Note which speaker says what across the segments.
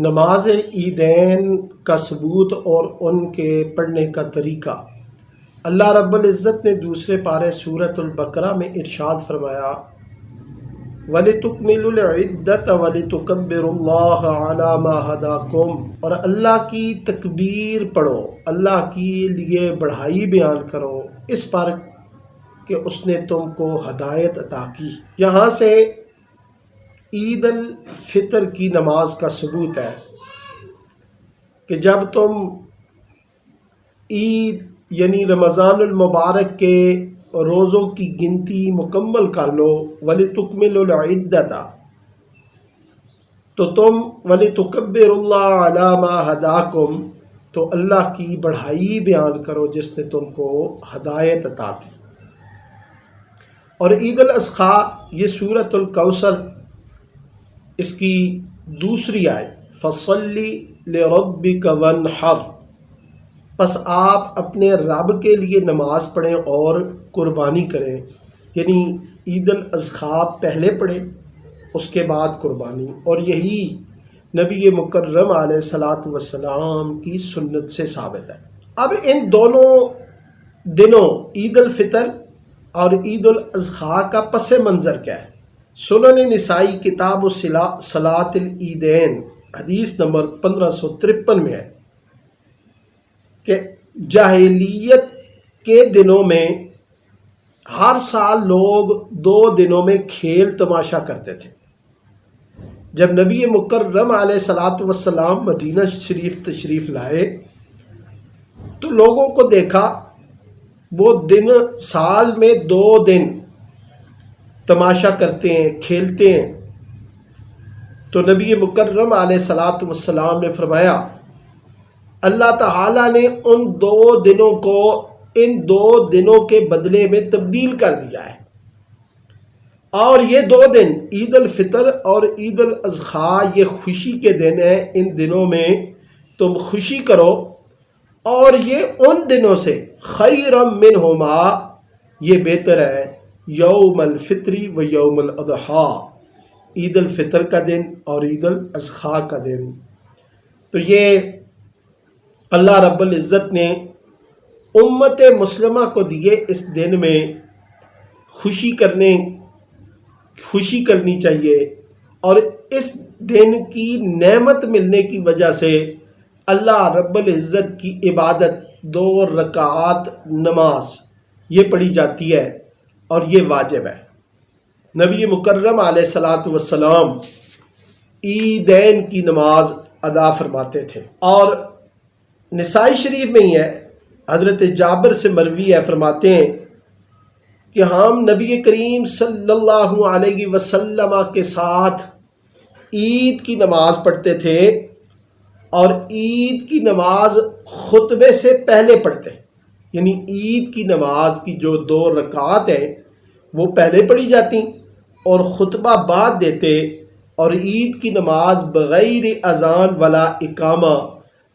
Speaker 1: نماز عیدین کا ثبوت اور ان کے پڑھنے کا طریقہ۔ اللہ رب العزت نے دوسرے پارے سورۃ البقرہ میں ارشاد فرمایا وَلِتُكْمِلُوا الْعِدَّةَ وَلِتُكَبِّرُوا اللَّهَ عَلَى مَا هَدَاكُمْ، اور اللہ کی تکبیر پڑھو، اللہ کے لیے بڑھائی بیان کرو اس پر کہ اس نے تم کو ہدایت عطا کی۔ یہاں سے عید الفطر کی نماز کا ثبوت ہے کہ جب تم عید یعنی رمضان المبارک کے روزوں کی گنتی مکمل کر لو، وَلِتُكْمِلُوا الْعِدَّةَ، تو تم وَلِتُكَبِّرُوا اللَّهَ عَلَى مَا هَدَاكُمْ، تو اللہ کی بڑھائی بیان کرو جس نے تم کو ہدایت عطا کی۔ اور عید الاضحیٰ یہ سورۃ الکوثر اس کی دوسری آیت فَصَلِّ لِرَبِّكَ وَانْحَرْ، پس آپ اپنے رب کے لیے نماز پڑھیں اور قربانی کریں، یعنی عید الاضحیٰ پہلے پڑھیں اس کے بعد قربانی، اور یہی نبی مکرم علیہ الصلاۃ والسلام کی سنت سے ثابت ہے۔ اب ان دونوں دنوں عید الفطر اور عید الاضحیٰ کا پس منظر کیا ہے؟ سنن نسائی کتاب صلاۃ العیدین حدیث نمبر 1553 میں ہے کہ جاہلیت کے دنوں میں ہر سال لوگ 2 دنوں میں کھیل تماشا کرتے تھے۔ جب نبی مکرم علیہ الصلاۃ والسلام مدینہ شریف تشریف لائے تو لوگوں کو دیکھا وہ دن سال میں 2 دن تماشا کرتے ہیں، کھیلتے ہیں، تو نبی مکرم علیہ الصلاۃ والسلام نے فرمایا اللہ تعالیٰ نے ان 2 دنوں کو ان 2 دنوں کے بدلے میں تبدیل کر دیا ہے، اور یہ 2 دن عید الفطر اور عید الاضحیٰ یہ خوشی کے دن ہیں۔ ان دنوں میں تم خوشی کرو، اور یہ ان دنوں سے خیرا منہما، یہ بہتر ہے یوم الفطر و یوم الاضحیٰ، عید الفطر کا دن اور عید الاضحیٰ کا دن۔ تو یہ اللہ رب العزت نے امت مسلمہ کو دیے اس دن میں خوشی کرنی چاہیے، اور اس دن کی نعمت ملنے کی وجہ سے اللہ رب العزت کی عبادت 2 رکعات نماز یہ پڑھی جاتی ہے اور یہ واجب ہے۔ نبی مکرم علیہ الصلاۃ والسلام عیدین کی نماز ادا فرماتے تھے، اور نسائی شریف میں ہی ہے، حضرت جابر سے مروی ہے، فرماتے ہیں کہ ہم نبی کریم صلی اللہ علیہ وسلم کے ساتھ عید کی نماز پڑھتے تھے، اور عید کی نماز خطبے سے پہلے پڑھتے، یعنی عید کی نماز کی جو 2 رکعات ہیں وہ پہلے پڑھی جاتی اور خطبہ بعد دیتے، اور عید کی نماز بغیر اذان ولا اقامہ،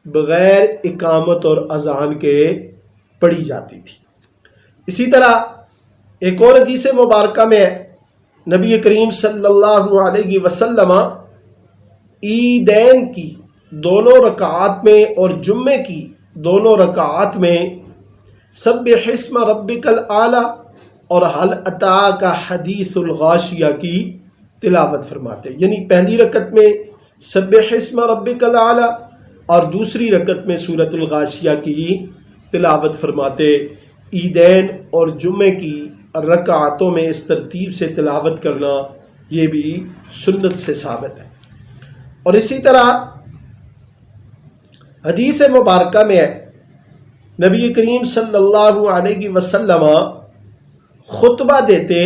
Speaker 1: بغیر اقامت اور اذان کے پڑھی جاتی تھی۔ اسی طرح ایک اور حدیث مبارکہ میں نبی کریم صلی اللہ علیہ وسلم عیدین کی 2 رکعات میں اور جمعے کی 2 رکعات میں سبح اسم ربک الاعلی اور حل اتاک حدیث الغاشیہ کی تلاوت فرماتے، یعنی پہلی رکعت میں سبح اسم ربک الاعلی اور دوسری رکعت میں سورۃ الغاشیہ کی تلاوت فرماتے۔ عیدین اور جمعے کی رکعتوں میں اس ترتیب سے تلاوت کرنا یہ بھی سنت سے ثابت ہے۔ اور اسی طرح حدیث مبارکہ میں نبی کریم صلی اللہ علیہ وسلم خطبہ دیتے،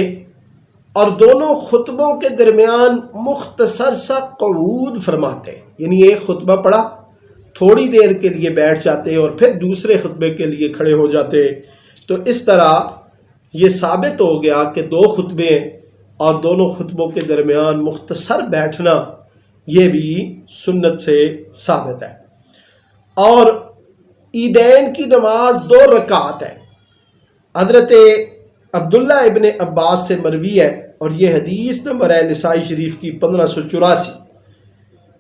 Speaker 1: اور دونوں خطبوں کے درمیان مختصر سا قعود فرماتے، یعنی ایک خطبہ پڑھا، تھوڑی دیر کے لیے بیٹھ جاتے اور پھر دوسرے خطبے کے لیے کھڑے ہو جاتے۔ تو اس طرح یہ ثابت ہو گیا کہ 2 خطبے ہیں اور دونوں خطبوں کے درمیان مختصر بیٹھنا یہ بھی سنت سے ثابت ہے۔ اور عیدین کی نماز 2 رکعات ہے۔ حضرت عبداللہ ابن عباس سے مروی ہے، اور یہ حدیث نمبر ہے نسائی شریف کی 1584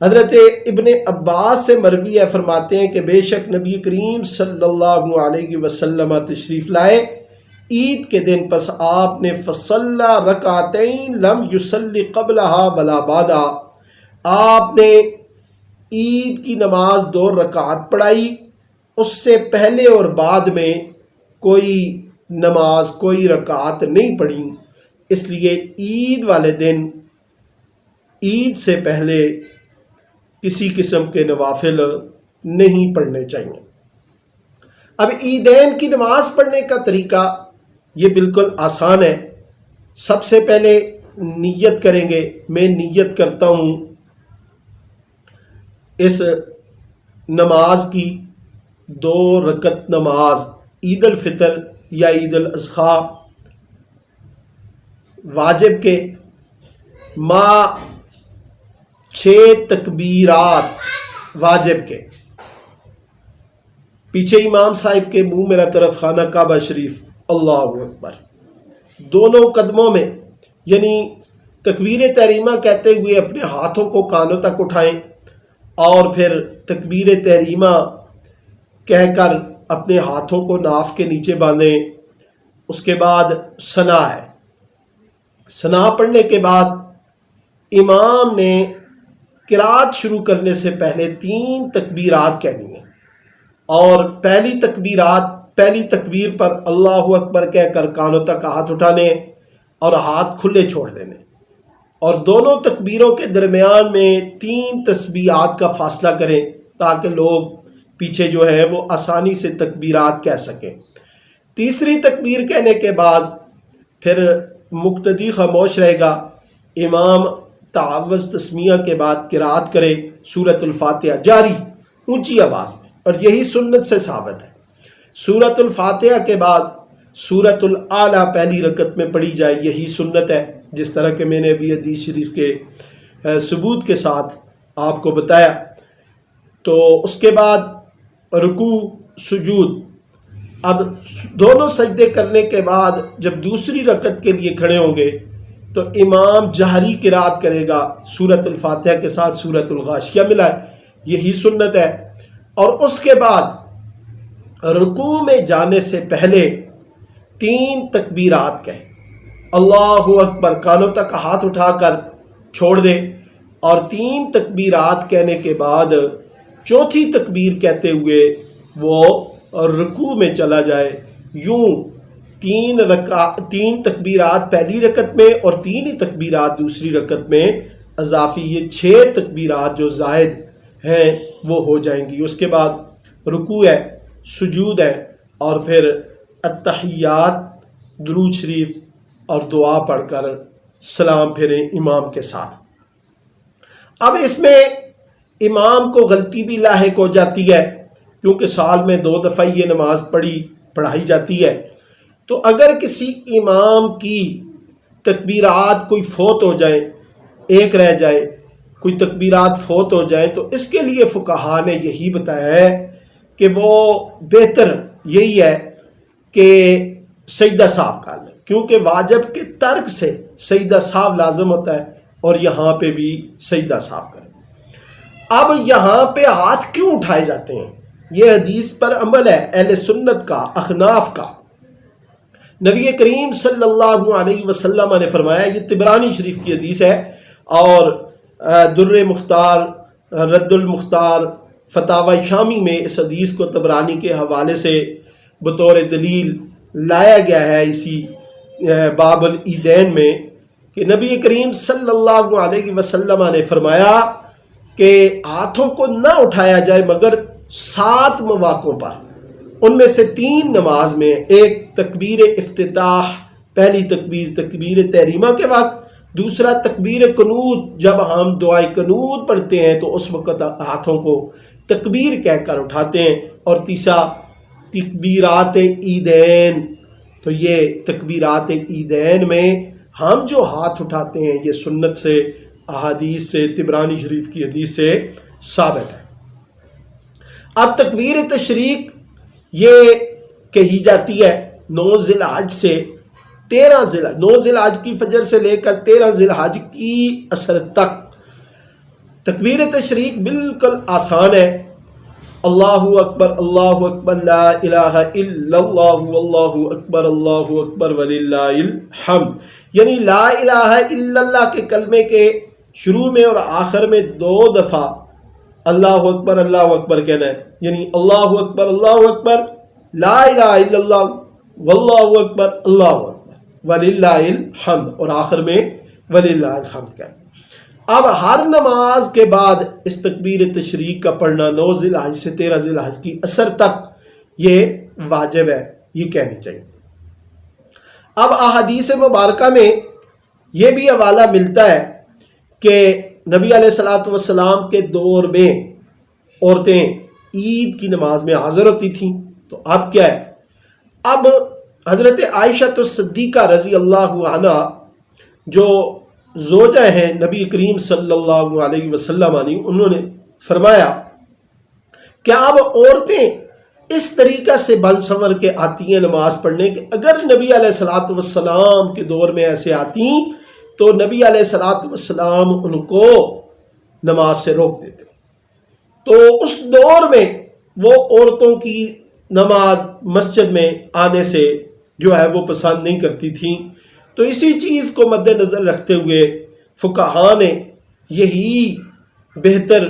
Speaker 1: حضرت ابن عباس سے مروی ہے، فرماتے ہیں کہ بے شک نبی کریم صلی اللہ علیہ وسلم تشریف لائے عید کے دن، پس آپ نے فصلی رکعتین لم یصلی قبلہا ولا بعدہا، آپ نے عید کی نماز 2 رکعت پڑھائی، اس سے پہلے اور بعد میں کوئی نماز کوئی رکعت نہیں پڑھی، اس لیے عید والے دن عید سے پہلے کسی قسم کے نوافل نہیں پڑھنے چاہیے۔ اب عیدین کی نماز پڑھنے کا طریقہ یہ بالکل آسان ہے۔ سب سے پہلے نیت کریں گے، میں نیت کرتا ہوں اس نماز کی 2 رکعت نماز عید الفطر یا عید الاضحیٰ واجب کے ماں 6 تکبیرات واجب کے، پیچھے امام صاحب کے منہ میرا طرف خانہ کعبہ شریف، اللہ اکبر، دونوں قدموں میں یعنی تکبیر تحریمہ کہتے ہوئے اپنے ہاتھوں کو کانوں تک اٹھائیں اور پھر تکبیر تحریمہ کہہ کر اپنے ہاتھوں کو ناف کے نیچے باندھیں۔ اس کے بعد ثنا ہے، ثنا پڑھنے کے بعد امام نے قرات شروع کرنے سے پہلے 3 تکبیرات کہنی ہیں، اور پہلی تکبیر پر اللہ اکبر کہہ کر کانوں تک ہاتھ اٹھانے اور ہاتھ کھلے چھوڑ دینے، اور دونوں تکبیروں کے درمیان میں 3 تسبیحات کا فاصلہ کریں تاکہ لوگ پیچھے جو ہے وہ آسانی سے تکبیرات کہہ سکیں۔ تیسری تکبیر کہنے کے بعد پھر مقتدی خاموش رہے گا، امام تعوذ تسمیہ کے بعد قرات کرے سورۃ الفاتحہ جاری اونچی آواز میں، اور یہی سنت سے ثابت ہے۔ سورۃ الفاتحہ کے بعد سورۃ الاعلیٰ پہلی رکعت میں پڑھی جائے، یہی سنت ہے، جس طرح کہ میں نے ابھی حدیث شریف کے ثبوت کے ساتھ آپ کو بتایا۔ تو اس کے بعد رکوع سجود، اب دونوں سجدے کرنے کے بعد جب دوسری رکعت کے لیے کھڑے ہوں گے تو امام جہری قرات کرے گا سورۃ الفاتحہ کے ساتھ سورۃ الغاشیہ ملا ہے، یہی سنت ہے۔ اور اس کے بعد رکوع میں جانے سے پہلے 3 تکبیرات کہیں، اللہ اکبر کانوں تک ہاتھ اٹھا کر چھوڑ دے، اور 3 تکبیرات کہنے کے بعد چوتھی تکبیر کہتے ہوئے وہ رکوع میں چلا جائے۔ یوں 3 تکبیرات پہلی رکعت میں اور 3 ہی تکبیرات دوسری رکعت میں اضافی، یہ 6 تکبیرات جو زائد ہیں وہ ہو جائیں گی۔ اس کے بعد رکوع ہے، سجود ہے، اور پھر التحیات، درود شریف اور دعا پڑھ کر سلام پھیریں امام کے ساتھ۔ اب اس میں امام کو غلطی بھی لاحق ہو جاتی ہے، کیونکہ سال میں 2 دفعہ یہ نماز پڑھائی جاتی ہے، تو اگر کسی امام کی تکبیرات کوئی فوت ہو جائیں، ایک رہ جائے، کوئی تکبیرات فوت ہو جائیں، تو اس کے لیے فقہا نے یہی بتایا ہے کہ وہ بہتر یہی ہے کہ سجدہ سہو کر لیں، کیونکہ واجب کے ترک سے سجدہ سہو لازم ہوتا ہے، اور یہاں پہ بھی سجدہ سہو کریں۔ اب یہاں پہ ہاتھ کیوں اٹھائے جاتے ہیں؟ یہ حدیث پر عمل ہے اہل سنت کا، احناف کا۔ نبی کریم صلی اللہ علیہ وسلم نے فرمایا، یہ طبرانی شریف کی حدیث ہے، اور در مختار، رد المختار، فتاوی شامی میں اس حدیث کو طبرانی کے حوالے سے بطور دلیل لایا گیا ہے اسی باب العیدین میں، کہ نبی کریم صلی اللہ علیہ وسلم نے فرمایا کہ ہاتھوں کو نہ اٹھایا جائے مگر 7 مواقعوں پر، ان میں سے 3 نماز میں، ایک تکبیر افتتاح، پہلی تکبیر تحریمہ کے وقت، دوسرا تکبیر قنوت، جب ہم دعائے قنوت پڑھتے ہیں تو اس وقت ہاتھوں کو تکبیر کہہ کر اٹھاتے ہیں، اور تیسرا تکبیرات عیدین۔ تو یہ تکبیرات عیدین میں ہم جو ہاتھ اٹھاتے ہیں یہ سنت سے، احادیث سے، طبرانی شریف کی حدیث سے ثابت ہے۔ اب تکبیر تشریق یہ کہی جاتی ہے 9 ذی الحج سے 9 ذی الحج کی فجر سے لے کر 13 ذی الحج کی عصر تک، تکبیر تشریق بالکل آسان ہے، اللہ اکبر لا الہ الا اللہ واللہ اکبر وللہ الحمد، یعنی لا الہ الا اللہ کے کلمے کے شروع میں اور آخر میں 2 دفعہ اللہ اکبر کہنا ہے، یعنی اللہ اکبر لا الہ الا اللہ واللہ اکبر وللہ الحمد، اور آخر میں وللہ الحمد کہنا۔ اب ہر نماز کے بعد اس تکبیر تشریق کا پڑھنا 9 ذی الحج سے 13 ذی الحج کی اثر تک یہ واجب ہے، یہ کہنی چاہیے۔ اب احادیث مبارکہ میں یہ بھی حوالہ ملتا ہے کہ نبی علیہ الصلوۃ والسلام کے دور میں عورتیں عید کی نماز میں حاضر ہوتی تھیں، تو اب کیا ہے، اب حضرت عائشہ صدیقہ رضی اللہ عنہ جو زوجہ ہیں نبی کریم صلی اللہ علیہ وسلم انہوں نے فرمایا کہ اب عورتیں اس طریقہ سے بن سنور کے آتی ہیں نماز پڑھنے کہ اگر نبی علیہ الصلوۃ والسلام کے دور میں ایسے آتی تو نبی علیہ الصلوۃ والسلام ان کو نماز سے روک دیتے۔ تو اس دور میں وہ عورتوں کی نماز مسجد میں آنے سے جو ہے وہ پسند نہیں کرتی تھیں، تو اسی چیز کو مد نظر رکھتے ہوئے فقہاء نے یہی بہتر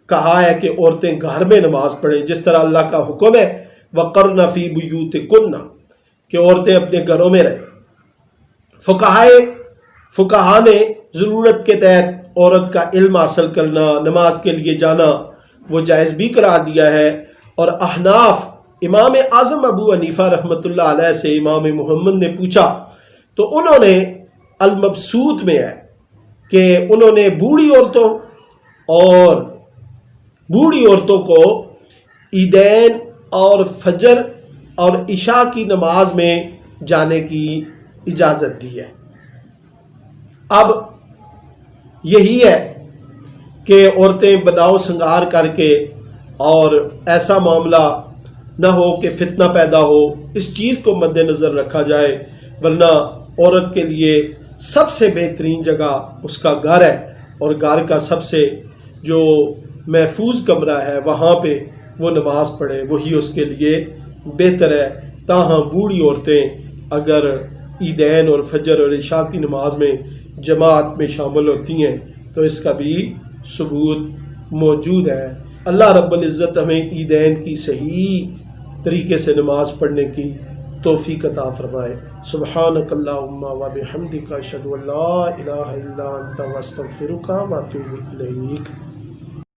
Speaker 1: کہا ہے کہ عورتیں گھر میں نماز پڑھیں، جس طرح اللہ کا حکم ہے وَقَرْنَ فِي بُيُوتِكُنَّ کہ عورتیں اپنے گھروں میں رہیں۔ فقہاء نے ضرورت کے تحت عورت کا علم حاصل کرنا، نماز کے لیے جانا وہ جائز بھی قرار دیا ہے، اور احناف امام اعظم ابو حنیفہ رحمۃ اللہ علیہ سے امام محمد نے پوچھا تو انہوں نے المبسوط میں ہے کہ انہوں نے بوڑھی عورتوں کو عیدین اور فجر اور عشاء کی نماز میں جانے کی اجازت دی ہے۔ اب یہی ہے کہ عورتیں بناؤ سنگار کر کے، اور ایسا معاملہ نہ ہو کہ فتنہ پیدا ہو، اس چیز کو مد نظر رکھا جائے، ورنہ عورت کے لیے سب سے بہترین جگہ اس کا گھر ہے، اور گھر کا سب سے جو محفوظ کمرہ ہے وہاں پہ وہ نماز پڑھے، وہی اس کے لیے بہتر ہے۔ تاہم بوڑھی عورتیں اگر عیدین اور فجر اور عشاء کی نماز میں جماعت میں شامل ہوتی ہیں تو اس کا بھی ثبوت موجود ہے۔ اللہ رب العزت ہمیں عیدین کی صحیح طریقے سے نماز پڑھنے کی توفیق عطا فرمائے۔ سبحانک اللہم و بحمدک اشہد ان لا الہ الا انت استغفرک و اتوب الیک۔